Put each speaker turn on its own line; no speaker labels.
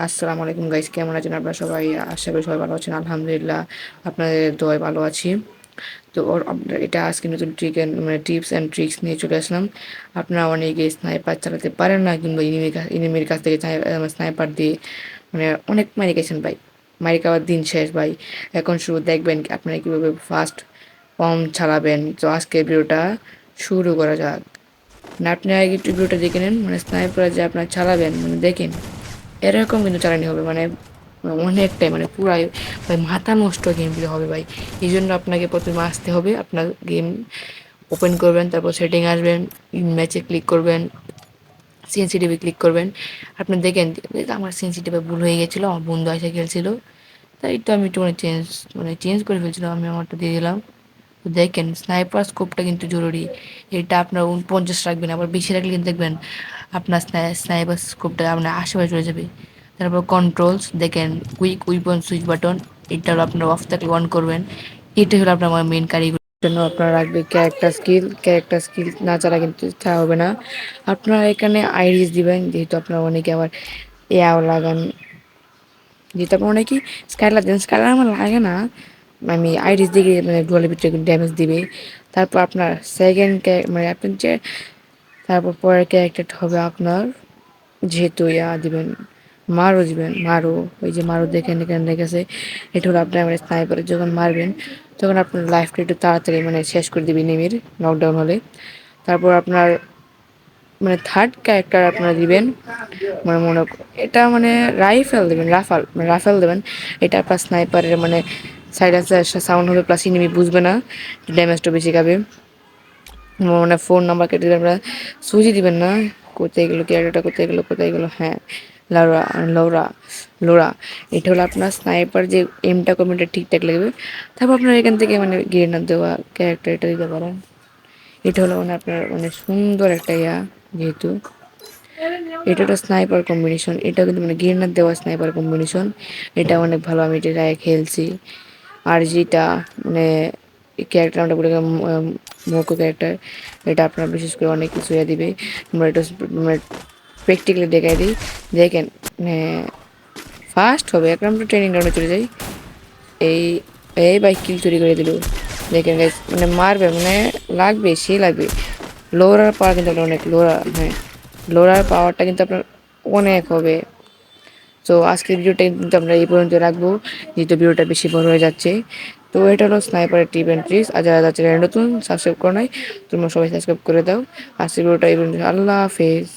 আসসালামু আলাইকুম গাইস, কেমন আছেন আপনারা সবাই? আশা করি সবাই ভালো আছেন। আলহামদুলিল্লাহ, আপনাদের দোয়ায় ভালো আছি। তো আপনার এটা আজকে নতুন মানে টিপস অ্যান্ড ট্রিক্স নিয়ে চলে আসলাম। আপনারা অনেকে স্নাইপার চালাতে পারেন না, কিংবা এনিমির কাছ থেকে স্নাইপার দিয়ে মানে অনেক মারি গেছেন ভাই। মারি খাওয়ার দিন শেষ ভাই। এখন শুরু দেখবেন আপনারা কীভাবে ফার্স্ট কম চালাবেন। তো আজকের ভিডিওটা শুরু করা যাক। মানে আপনি আগে একটু ভিডিওটা দেখে নেন, মানে স্নাইপার যে আপনার চালাবেন মানে দেখেন এরকম কিন্তু চালানি হবে, মানে অনেকটাই মানে পুরাই ভাই মাথা নষ্ট গেম প্লে হবে ভাই। এই জন্য আপনাকে প্রথমে আসতে হবে, আপনার গেম ওপেন করবেন, তারপর সেটিং আসবেন, ম্যাচে ক্লিক করবেন, সেন্সিটিভে ক্লিক করবেন। আপনি দেখেন আমার সেন্সিটিভে ভুল হয়ে গেছিলো, আমার বন্ধু এসে খেলছিল, তাই তো আমি একটু চেঞ্জ করে ফেলছিলাম, আমি আমারটা দিয়ে দিলাম। তো দেখেন স্নাইপার স্কোপটা কিন্তু জরুরি, এটা আপনার 49 রাখবেন, আবার বেশি রাখলে কিন্তু দেখবেন আপনার স্নাইপার স্কোপটা আপনার আশেপাশে চলে যাবে। তারপর কন্ট্রোলস দেখেন, কুইক উইপন সুইচ বাটন, এটা হলো আপনার অফ থাকলে অন করবেন। এটা হলো আপনার আমার মেন কারিগর জন্য আপনার রাখবে ক্যারেক্টার স্কিল না ছাড়া কিন্তু তা হবে না। আপনারা এখানে আইরিস দিবেন, যেহেতু আপনারা অনেকে আবার এয়াও লাগান, যেহেতু আপনার অনেকেই স্কাইলার দেন, স্কাইলার আমার লাগে না, আমি আইরিস দিকে মানে গোলের ভিতরে ড্যামেজ দিবে। তারপর আপনার সেকেন্ড মানে আপনার যে তারপর পরের ক্যারেক্টারটা হবে আপনার, যেহেতু দিবেন মারো, ওই যে মারো দেখেন এখানে লেগেছে, এটা হলো আপনার মানে স্নাইপারে যখন মারবেন তখন আপনার লাইফটা একটু তাড়াতাড়ি মানে শেষ করে দিবে এনিমির নকডাউন হলে। তারপর আপনার মানে থার্ড ক্যারেক্টার আপনারা দিবেন, মানে এটা মানে রাইফেল দেবেন, রাফেল দেবেন। এটা আপনার স্নাইপারের মানে সাইলেন্সার সাউন্ড হবে, প্লাস এনিমি বুঝবে না, ড্যামেজটা বেশি খাবে। মানে ফোন নাম্বার কেটে দেবেন, আপনারা সুইচই দিবেন না। কোথায় গেলো ক্যারেক্টারটা, কোথায় গেলো, হ্যাঁ, লাউরা লোরা লোরা। এটা হলো আপনার স্নাইপার যে এমটা করবেন এটা ঠিকঠাক লাগবে। তারপর আপনার এখান থেকে মানে গ্রেনেড দেওয়া ক্যারেক্টার এটা দিতে পারেন। এটা হলো মানে আপনার মানে সুন্দর একটা যেহেতু এটা একটা স্নাইপার কম্বিনেশন, এটা কিন্তু মানে গ্রেনেড দেওয়া স্নাইপার কম্বিনেশন, এটা অনেক ভালো, আমি এটা খেলছি। আর যেটা মানে ক্যারেক্টার আমরা বলে মোকো ক্যারেক্টার, এটা আপনার বিশেষ করে অনেক কিছু দিবে। আমরা এটা মানে প্র্যাকটিক্যালি দেখাই দিই, দেখেন মানে ফার্স্ট হবে। এখন আমরা ট্রেনিং গ্রাউন্ডে চলে যাই, এই এই বাইক কিল চুরি করে দিল। দেখেন গাইস মানে মারবে মানে লাগবে, সে লাগবে। লোরার পাওয়ার কিন্তু আপনার অনেক, হ্যাঁ, লোরার পাওয়ারটা কিন্তু আপনার অনেক হবে। তো আজকের ভিডিওটা কিন্তু আমরা এই পর্যন্ত রাখবো, যেহেতু ভিডিওটা বেশি বড় হয়ে যাচ্ছে। তো এটা হলো স্নাইপারের টিপ অ্যান্ড ট্রিক্স। আর যারা চ্যানেল নতুন সাবস্ক্রাইব করে নাই, তোমরা সবাই সাবস্ক্রাইব করে দাও। আজকের ভিডিওটা এই পর্যন্ত, আল্লাহ হাফেজ।